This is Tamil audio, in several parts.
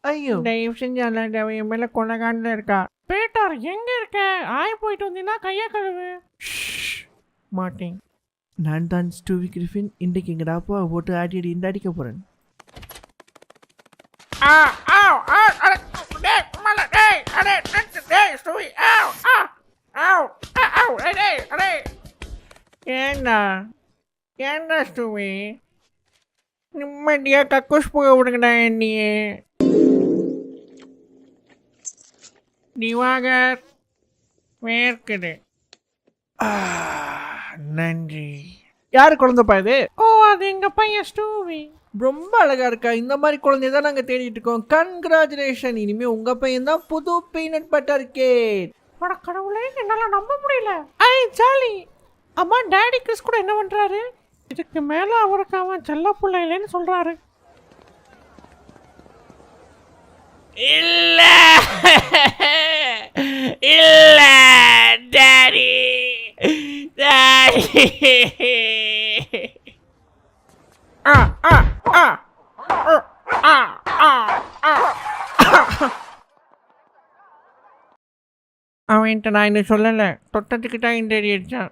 ஐயோ தயவு செஞ்சு அல்லாத என் மேல கொலகாண்டில் இருக்கா. பீட்டர் எங்க இருக்க? ஆய் போயிட்டு வந்தீங்கன்னா கையை கழுவு. மாட்டேன். நான் தான் ஸ்டூவி கிரிஃபின். இன்றைக்கு எங்கடா அப்பா போட்டு ஆட்டி இந்த அடிக்க போகிறேன். ஏண்டா ஏண்டா ஸ்டூவி நிம்மதியா கக்கூஸ் போக விடுங்கடா என்னையே. திவாகர் வேர்க்குது. நன்றி. யார் குழந்தைப்பா இது? ஓ அது எங்க பையன் ஸ்டூவி. ரொம்ப அழகா இருக்கா. இந்த மாதிரி குழந்தைய தான் நாங்கள் தேடிட்டு இருக்கோம். கன்கிராச்சுலேஷன். இனிமே உங்க பையன் தான் புது பீனட் பட்டர் கேக். அட கடவுளே, என்னால நம்ப முடியல. ஐ ஜாலி. அம்மா டாடி கிறிஸ் கூட என்ன பண்றாரு? இதுக்கு மேல அவருக்கு அவன் செல்ல புள்ள இல்லைன்னு சொல்றாரு. இல்ல இல்ல டாடி டாடி. அவன்கிட்ட நான் இன்னும் சொல்லல. தொட்டத்துக்கு தான் இந்த அடி அடிச்சான்.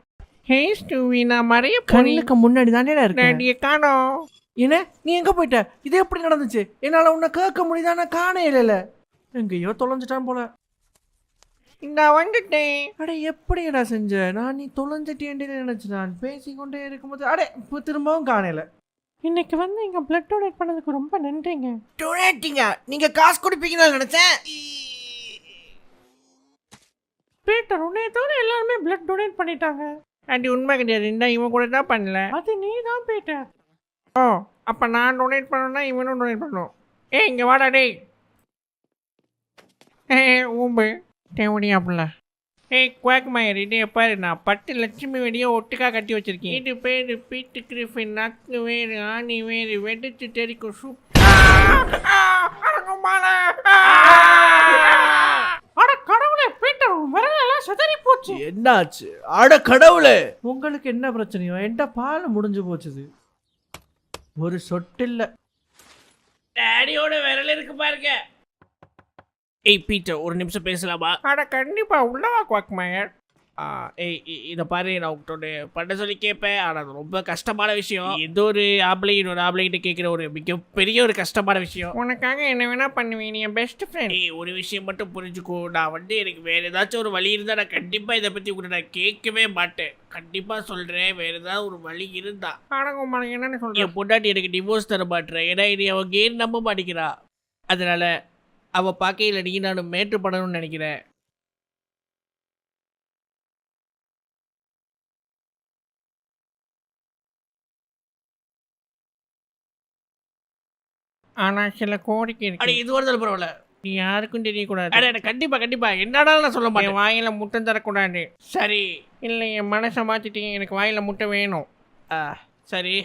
ஹே ஸ்டூவி, நான் மறைய கண்ணுக்கு முன்னாடி தானே இருக்கேன். டாடியை காணோம். என்ன நீ எங்க போயிட்ட? இது எப்படி நடந்துச்சு? என்னால உன்னை கேட்க முடியுதா? நான் காணே இல்ல. எங்கேயோ தொலைஞ்சிட்டான் போல. நான் வந்துட்டேன். அட எப்படிடா செஞ்ச? நான் நீ தொலைஞ்சிட்டேன்னு நினைச்சு நான் பேசிக்கொண்டே இருக்கும்போது அடே இப்போ திரும்பவும் காணல. இன்னைக்கு வந்து இங்க பிளட் டொனேட் பண்ணதுக்கு ரொம்ப நன்றிங்க. டொனேட்டிங்க? நீங்க காசு கொடுப்பீங்கன்னு நினைச்சேன். பீட்டர், உன்னை தவிர எல்லாருமே பிளட் டொனேட் பண்ணிட்டாங்க. அது உண்மை கிடையாது. இந்த இவன் கூட தான் பண்ணல. அது நீ தான் பீட்டர். ஓ அப்ப நான் டொனேட் பண்ணணும்னா இவனும் டொனேட் பண்ணணும். இங்க வாடா டேய். ஊம்பு தேவடியாப்புல. குவாக் மயர், இது பாரு, நான் 10 லட்சுமி வெடியை ஒட்டுக்கா கட்டி வச்சிருக்கேன். இது பேரு பீட்டு கிரிஃபின். நக்கு வேறு ஆணி வேறு வெடிச்சு தெரிக்கும் சூப். அட கடவுளே பீட்டர், விரலெல்லாம் சிதறி போச்சு. என்னாச்சு? அட கடவுளே, உங்களுக்கு என்ன பிரச்சனையோ? என்கிட்ட பால் முடிஞ்சு போச்சுது. ஒரு சொட்டு இல்ல. டாடியோட விரல் இருக்கு பாருங்க. ஏய் பீட்டர், ஒரு நிமிஷம் பேசலாமா? அட கண்டிப்பா, உள்ளவா குவாக் மயர். ஏய் இதை பாரு, நான் உங்கள்கிட்ட பண்ண சொல்லி கேட்பேன். ஆனால் அது ரொம்ப கஷ்டமான விஷயம். எந்த ஒரு ஆம்பளை இன்னொரு ஆம்பளைகிட்ட கேட்குற ஒரு மிகப்பெரிய ஒரு கஷ்டமான விஷயம். உனக்காக என்ன வேணா பண்ணுவேன். நீ என் பெஸ்ட் ஃப்ரெண்ட். ஏய் ஒரு விஷயம் மட்டும் புரிஞ்சுக்கோ. நான் வந்து எனக்கு வேறு ஏதாச்சும் ஒரு வழி இருந்தால் நான் கண்டிப்பாக இதை பற்றி உங்கள்கிட்ட நான் கேட்கவே மாட்டேன். கண்டிப்பாக சொல்கிறேன், வேறு ஏதாவது ஒரு வழி இருந்தா. ஆனகுமார் என்னன்னு சொல்றேன். என் பொண்டாட்டி எனக்கு டிவோர்ஸ் தர மாட்டேறேன். ஏன்னா இனி அவன் கேம் நம்ப மாட்டேங்கிறா. அதனால் அவள் பார்க்கையில் நீ நான் மேட்ரு பண்ணணும்னு நினைக்கிறேன். ஆனா சில கோரிக்கை அட இருக்கு. இது வருதாலும் பரவாயில்ல. நீ யாருக்கும் தெரியக்கூடாது. அட கண்டிப்பா என்னடாலும் நான் சொல்ல என் மாட்டேன். வாயில முட்டை தரக்கூடாது. சரி இல்லை, என் மனசை மாத்திட்டீங்க. எனக்கு வாயில முட்டை வேணும். சரி